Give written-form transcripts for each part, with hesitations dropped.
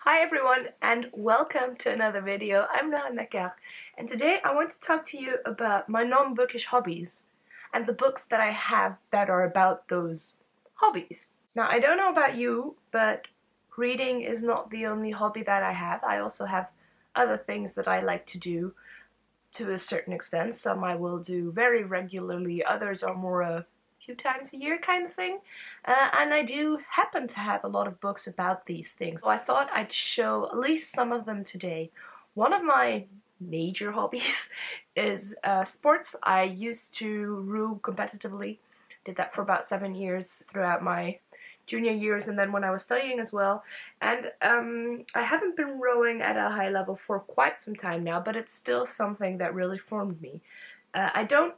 Hi everyone and welcome to another video. I'm Lauranemacquart and today I want to talk to you about my non-bookish hobbies and the books that I have that are about those hobbies. Now I don't know about you, but reading is not the only hobby that I have. I also have other things that I like to do to a certain extent. Some I will do very regularly, others are more a few times a year kind of thing. And I do happen to have a lot of books about these things. So I thought I'd show at least some of them today. One of my major hobbies is sports. I used to row competitively. Did that for about 7 years throughout my junior years and then when I was studying as well. And I haven't been rowing at a high level for quite some time now, but it's still something that really formed me.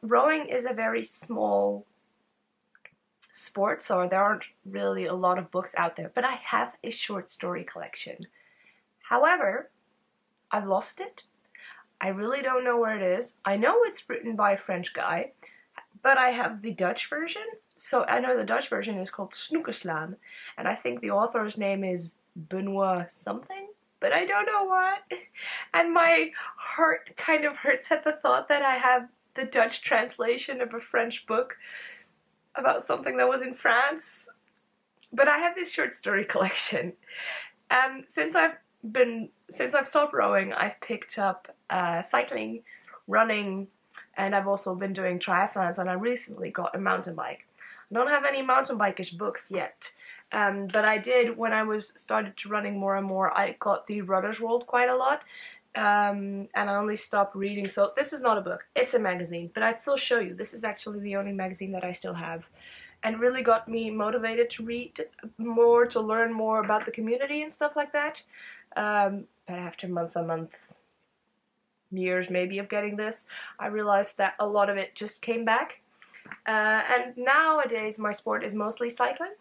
Rowing is a very small sport, so there aren't really a lot of books out there, but I have a short story collection. However, I've lost it. I really don't know where it is. I know it's written by a French guy, but I have the Dutch version. So I know the Dutch version is called Snoekenslaan, and I think the author's name is Benoit something, but I don't know what. And my heart kind of hurts at the thought that I have the Dutch translation of a French book about something that was in France. But I have this short story collection. Since I've stopped rowing, I've picked up cycling, running, and I've also been doing triathlons, and I recently got a mountain bike. I don't have any mountain bike-ish books yet, but I did when I started to running more and more. I got the Runner's World quite a lot, and I only stopped reading. So this is not a book, it's a magazine, but I'd still show you. This is actually the only magazine that I still have, and really got me motivated to read more, to learn more about the community and stuff like that. But after month on month, years maybe of getting this, I realized that a lot of it just came back. And nowadays my sport is mostly cycling.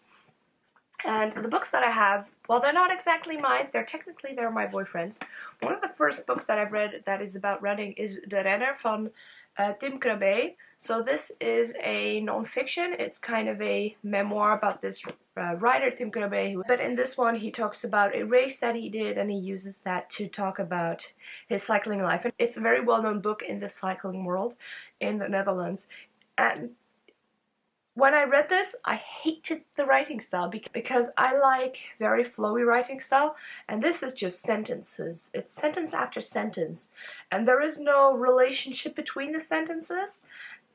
And the books that I have, well, they're not exactly mine, they're my boyfriend's. One of the first books that I've read that is about running is The Renner from Tim Krabbé. So this is a non-fiction. It's kind of a memoir about this writer, Tim Krabbé. But in this one he talks about a race that he did, and he uses that to talk about his cycling life. And it's a very well-known book in the cycling world in the Netherlands. And when I read this, I hated the writing style because I like very flowy writing style, and this is just sentences. It's sentence after sentence, and there is no relationship between the sentences,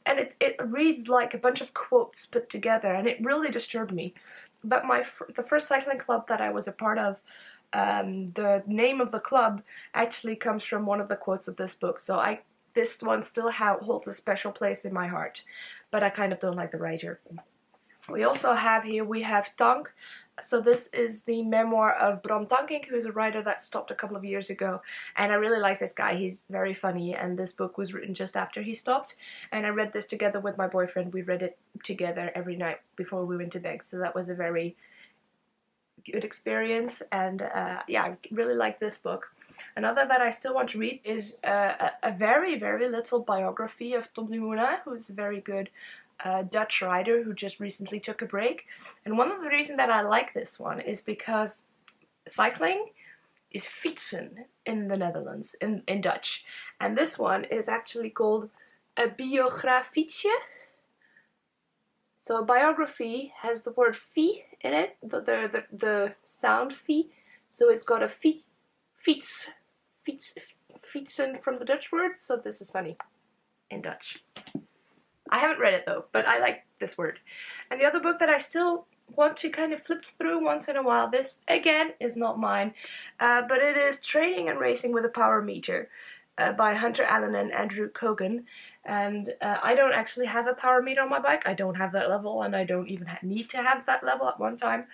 and it reads like a bunch of quotes put together, and it really disturbed me. But the first cycling club that I was a part of, the name of the club actually comes from one of the quotes of this book, so this one still holds a special place in my heart. But I kind of don't like the writer. We also have here, we have Tankink. So this is the memoir of Bram, who's a writer that stopped a couple of years ago. And I really like this guy, he's very funny, and this book was written just after he stopped. And I read this together with my boyfriend. We read it together every night before we went to bed. So that was a very good experience, and yeah, I really like this book. Another that I still want to read is a very, very little biography of Tom Dumoulin, who's a very good Dutch writer who just recently took a break. And one of the reasons that I like this one is because cycling is fietsen in the Netherlands, in Dutch. And this one is actually called a biografietje. So a biography has the word fie in it, the sound fie. So it's got a fietsen from the Dutch word, so this is funny in Dutch. I haven't read it though, but I like this word. And the other book that I still want to kind of flip through once in a while, this again is not mine, but it is Training and Racing with a Power Meter by Hunter Allen and Andrew Cogan. And I don't actually have a power meter on my bike. I don't have that level, and I don't even need to have that level at one time.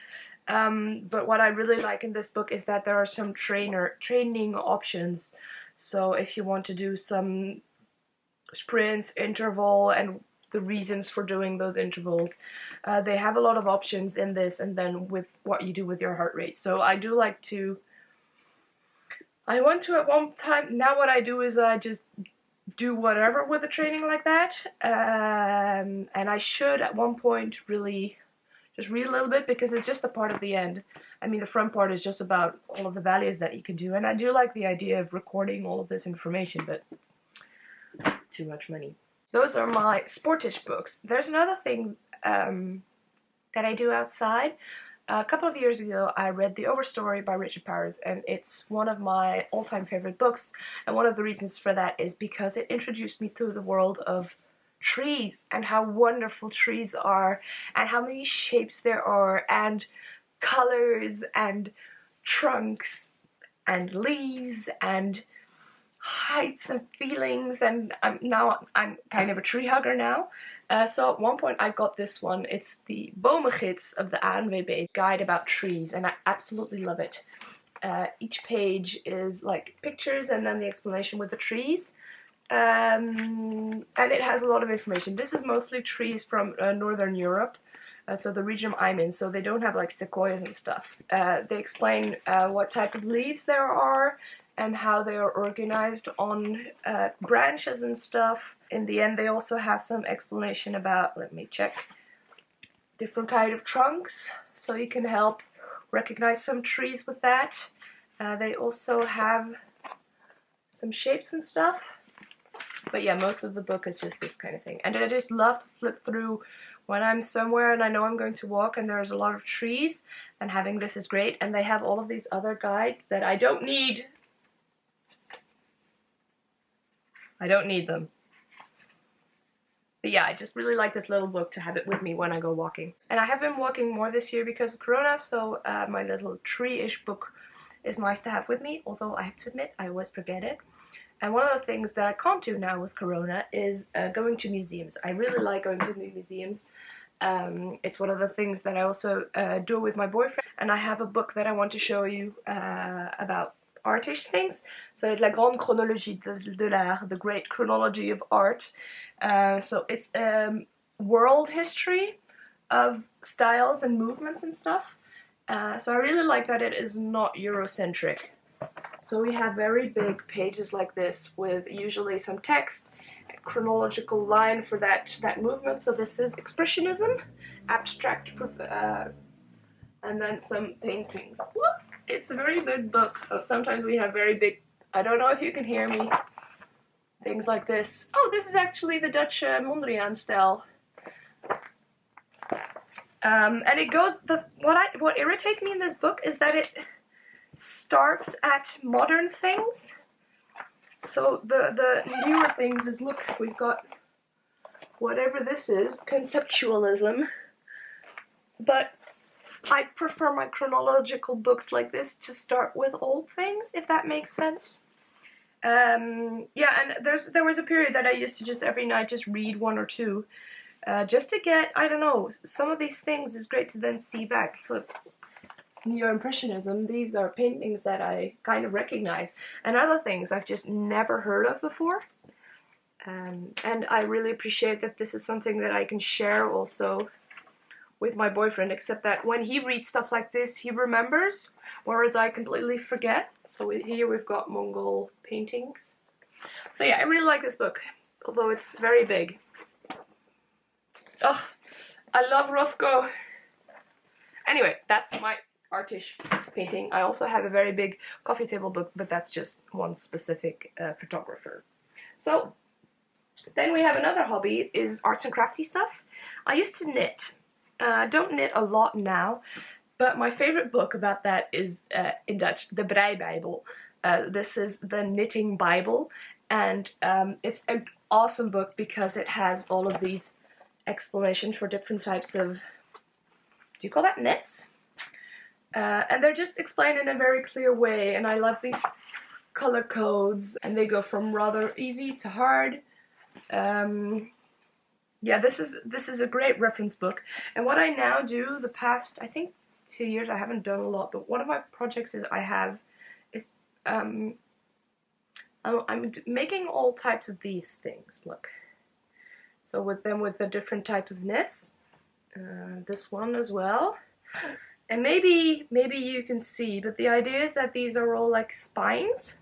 But what I really like in this book is that there are some training options. So if you want to do some sprints, interval, and the reasons for doing those intervals, they have a lot of options in this, and then with what you do with your heart rate. So I do like to, I want to at one time, now what I do is I just do whatever with a training like that, and I should at one point really just read a little bit, because it's just a part of the end. I mean, the front part is just about all of the values that you can do, and I do like the idea of recording all of this information, but too much money. Those are my sportish books. There's another thing that I do outside. A couple of years ago, I read The Overstory by Richard Powers, and it's one of my all-time favorite books, and one of the reasons for that is because it introduced me to the world of trees, and how wonderful trees are, and how many shapes there are, and colors, and trunks, and leaves, and heights and feelings, and I'm kind of a tree hugger now. So at one point I got this one. It's the Bomengids of the ANWB guide about trees, and I absolutely love it. Each page is like pictures and then the explanation with the trees. And it has a lot of information. This is mostly trees from Northern Europe. So the region I'm in, so they don't have like sequoias and stuff. They explain what type of leaves there are and how they are organized on branches and stuff. In the end, they also have some explanation about, let me check, different kind of trunks, so you can help recognize some trees with that. They also have some shapes and stuff. But yeah, most of the book is just this kind of thing. And I just love to flip through when I'm somewhere and I know I'm going to walk and there's a lot of trees, and having this is great. And they have all of these other guides that I don't need. I don't need them. But yeah, I just really like this little book to have it with me when I go walking. And I have been walking more this year because of Corona, so my little tree-ish book is nice to have with me, although I have to admit I always forget it. And one of the things that I can't do now with Corona is going to museums. I really like going to the museums. It's one of the things that I also do with my boyfriend. And I have a book that I want to show you about artish things. So it's La Grande Chronologie de l'Art, the great chronology of art. So it's world history of styles and movements and stuff. So I really like that it is not Eurocentric. So we have very big pages like this with usually some text, a chronological line for that movement. So this is Expressionism, abstract, and then some paintings. Whoop! It's a very big book, so sometimes we have very big, I don't know if you can hear me, things like this. Oh, this is actually the Dutch Mondrian style. And it goes, what irritates me in this book is that it starts at modern things. So the newer things is, look, we've got whatever this is, conceptualism, but I prefer my chronological books like this to start with old things, if that makes sense. Yeah, and there was a period that I used to just every night just read one or two, just to get, I don't know, some of these things is great to then see back. So Neo-Impressionism, these are paintings that I kind of recognize, and other things I've just never heard of before. And I really appreciate that this is something that I can share also with my boyfriend, except that when he reads stuff like this, he remembers, whereas I completely forget. So here we've got Mongol paintings. So yeah, I really like this book, although it's very big. Oh, I love Rothko. Anyway, that's my artish painting. I also have a very big coffee table book, but that's just one specific photographer. So then we have another hobby, is arts and crafty stuff. I used to knit. Don't knit a lot now, but my favorite book about that is in Dutch, the Breibijbel. This is the knitting Bible, and it's an awesome book because it has all of these explanations for different types of, do you call that knits? And they're just explained in a very clear way, and I love these color codes, and they go from rather easy to hard. Yeah, this is a great reference book. And what I now do, the past, I think 2 years, I haven't done a lot, but one of my projects is I'm making all types of these things, look. So with the different type of knits, this one as well. And maybe you can see, but the idea is that these are all like spines,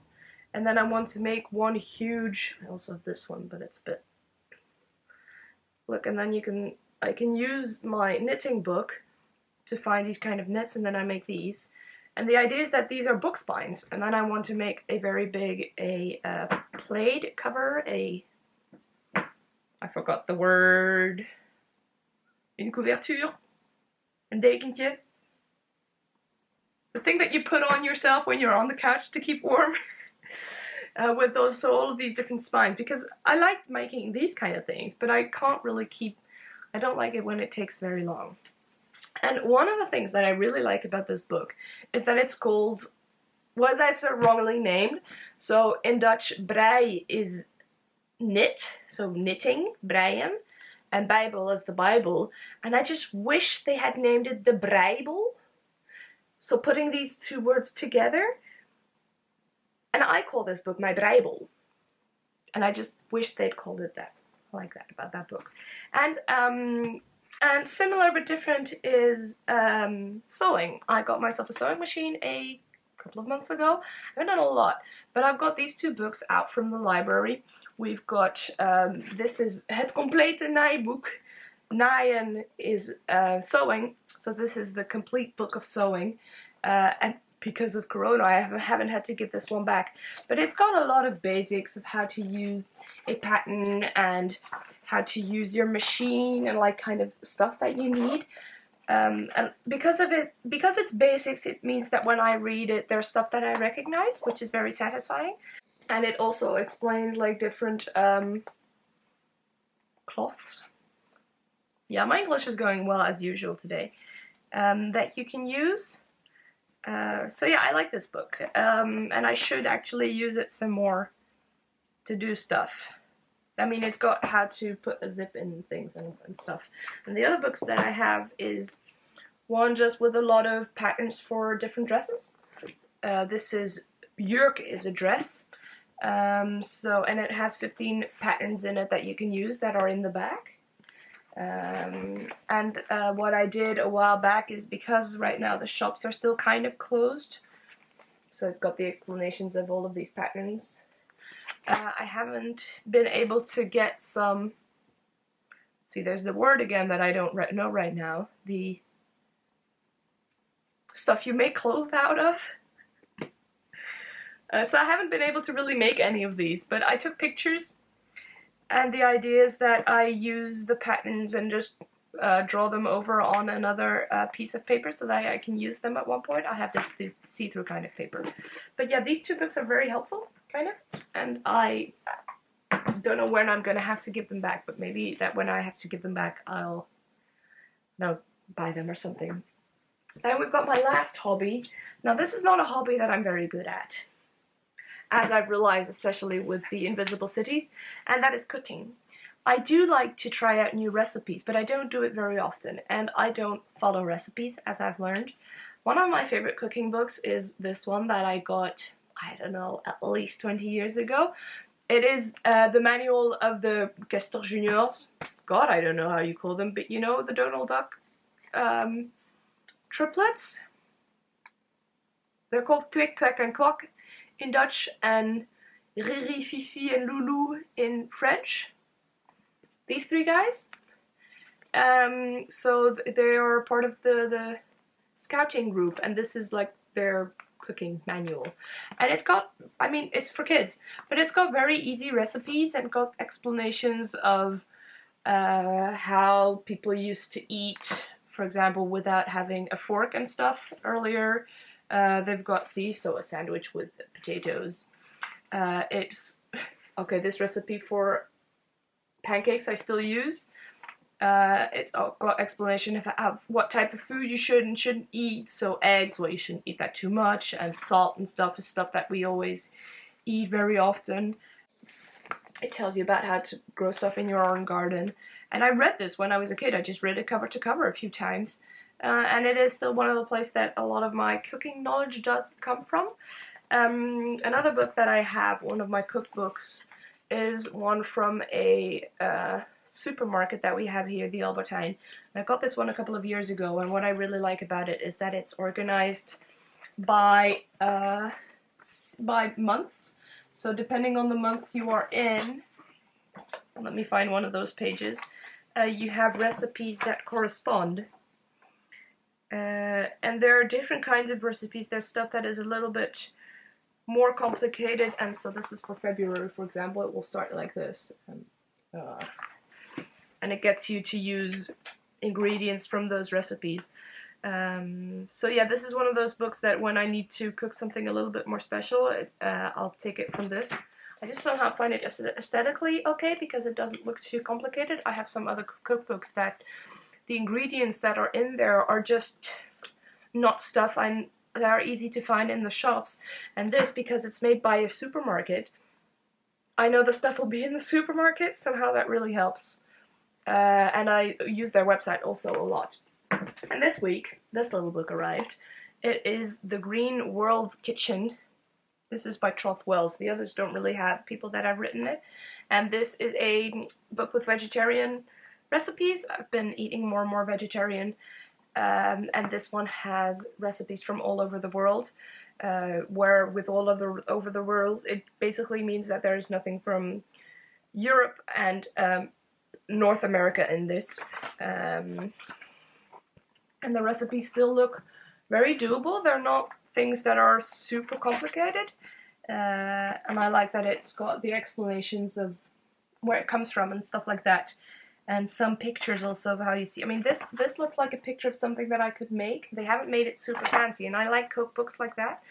and then I want to make one huge, I also have this one, but it's a bit, look, and then I can use my knitting book to find these kind of knits, and then I make these. And the idea is that these are book spines, and then I want to make a very big plaid cover, I forgot the word, une couverture, een dekentje. The thing that you put on yourself when you're on the couch to keep warm. With all of these different spines, because I like making these kind of things, but I can't really I don't like it when it takes very long. And one of the things that I really like about this book is that it's called, well, that's wrongly named. So in Dutch, brei is knit, so knitting, breien, and Bible is the Bible. And I just wish they had named it the Bijbel. So putting these two words together, and I call this book my Bijbel. And I just wish they'd called it that. I like that about that book. And similar but different is sewing. I got myself a sewing machine a couple of months ago. I haven't done a lot, but I've got these two books out from the library. We've got, this is Het Complete Naaiboek. Naaien is sewing, so this is the complete book of sewing. And because of Corona, I haven't had to give this one back. But it's got a lot of basics of how to use a pattern and how to use your machine and like kind of stuff that you need. And because it's basics, it means that when I read it, there's stuff that I recognize, which is very satisfying. And it also explains like different cloths. Yeah, my English is going well as usual today. That you can use. So yeah, I like this book, and I should actually use it some more to do stuff. I mean, it's got how to put a zip in things and stuff. And the other books that I have is one just with a lot of patterns for different dresses. This is Jurk is a dress. And it has 15 patterns in it that you can use that are in the back. What I did a while back is, because right now the shops are still kind of closed, so it's got the explanations of all of these patterns. I haven't been able to get some, see there's the word again that I don't know right now, the stuff you make clothes out of. So I haven't been able to really make any of these, but I took pictures. And the idea is that I use the patterns and just draw them over on another piece of paper so that I can use them at one point. I have this see-through kind of paper. But yeah, these two books are very helpful, kind of. And I don't know when I'm going to have to give them back, but maybe that when I have to give them back, I'll buy them or something. Then we've got my last hobby. Now this is not a hobby that I'm very good at, as I've realized, especially with the Invisible Cities, and that is cooking. I do like to try out new recipes, but I don't do it very often, and I don't follow recipes, as I've learned. One of my favorite cooking books is this one that I got, I don't know, at least 20 years ago. It is the manual of the Castor Juniors. God, I don't know how you call them, but you know, the Donald Duck triplets? They're called Kwik, Kwek and Kwak in Dutch, and Riri, Fifi, and Loulou in French. These three guys. So they are part of the scouting group, and this is like their cooking manual. And it's got, I mean, it's for kids, but it's got very easy recipes and got explanations of how people used to eat, for example, without having a fork and stuff earlier. They've got, so a sandwich with potatoes. It's, okay, this recipe for pancakes I still use. It's got explanation of what type of food you should and shouldn't eat. So eggs, well, you shouldn't eat that too much, and salt and stuff is stuff that we always eat very often. It tells you about how to grow stuff in your own garden. And I read this when I was a kid. I just read it cover to cover a few times. And it is still one of the places that a lot of my cooking knowledge does come from. Another book that I have, one of my cookbooks, is one from a supermarket that we have here, the Albertijn. And I got this one a couple of years ago, and what I really like about it is that it's organized by months. So depending on the month you are in, let me find one of those pages, you have recipes that correspond. And there are different kinds of recipes. There's stuff that is a little bit more complicated, and so this is for February, for example. It will start like this, and it gets you to use ingredients from those recipes. So yeah, this is one of those books that when I need to cook something a little bit more special, I'll take it from this. I just somehow find it aesthetically okay because it doesn't look too complicated. I have some other cookbooks that the ingredients that are in there are just not stuff that are easy to find in the shops. And this, because it's made by a supermarket, I know the stuff will be in the supermarket. Somehow that really helps. And I use their website also a lot. And this week, this little book arrived. It is The Green World Kitchen. This is by Troth Wells. The others don't really have people that have written it. And this is a book with vegetarian recipes. I've been eating more and more vegetarian. And this one has recipes from all over the world. Where with all over the world, it basically means that there's nothing from Europe and North America in this. And the recipes still look very doable. They're not things that are super complicated. And I like that it's got the explanations of where it comes from and stuff like that. And some pictures also of how you see. I mean, this looks like a picture of something that I could make. They haven't made it super fancy, and I like cookbooks like that.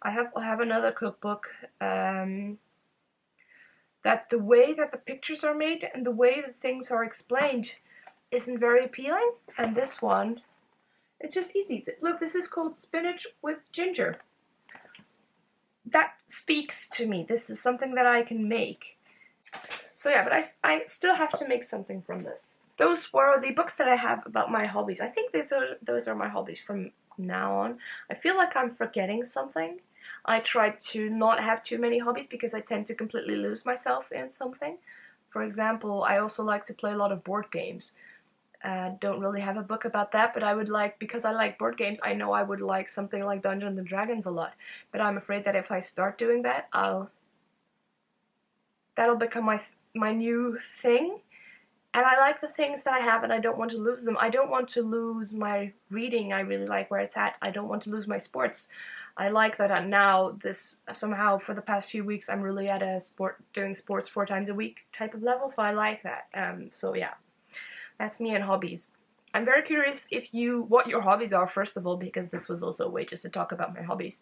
I have another cookbook that the way that the pictures are made and the way that things are explained isn't very appealing. And this one, it's just easy. Look, this is called Spinach with Ginger. That speaks to me. This is something that I can make. So yeah, but I still have to make something from this. Those were the books that I have about my hobbies. I think those are my hobbies from now on. I feel like I'm forgetting something. I try to not have too many hobbies because I tend to completely lose myself in something. For example, I also like to play a lot of board games. Don't really have a book about that, but I would like, because I like board games, I know I would like something like Dungeons and Dragons a lot. But I'm afraid that if I start doing that, that'll become my new thing. And I like the things that I have, and I don't want to lose them. I don't want to lose my reading. I really like where it's at. I don't want to lose my sports. I like that now, somehow for the past few weeks, I'm really at a doing sports 4 times a week type of level, so I like that. So yeah, that's me and hobbies. I'm very curious what your hobbies are, first of all, because this was also a way just to talk about my hobbies.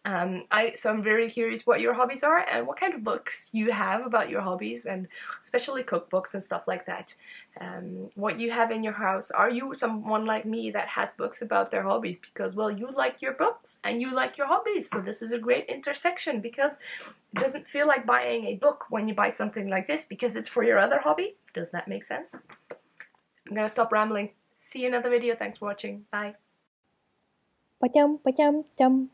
So I'm very curious what your hobbies are and what kind of books you have about your hobbies, and especially cookbooks and stuff like that. What you have in your house. Are you someone like me that has books about their hobbies? Because, well, you like your books and you like your hobbies, so this is a great intersection, because it doesn't feel like buying a book when you buy something like this because it's for your other hobby. Does that make sense? I'm gonna stop rambling. See you in another video. Thanks for watching. Bye. Ba-chum, ba-chum, chum.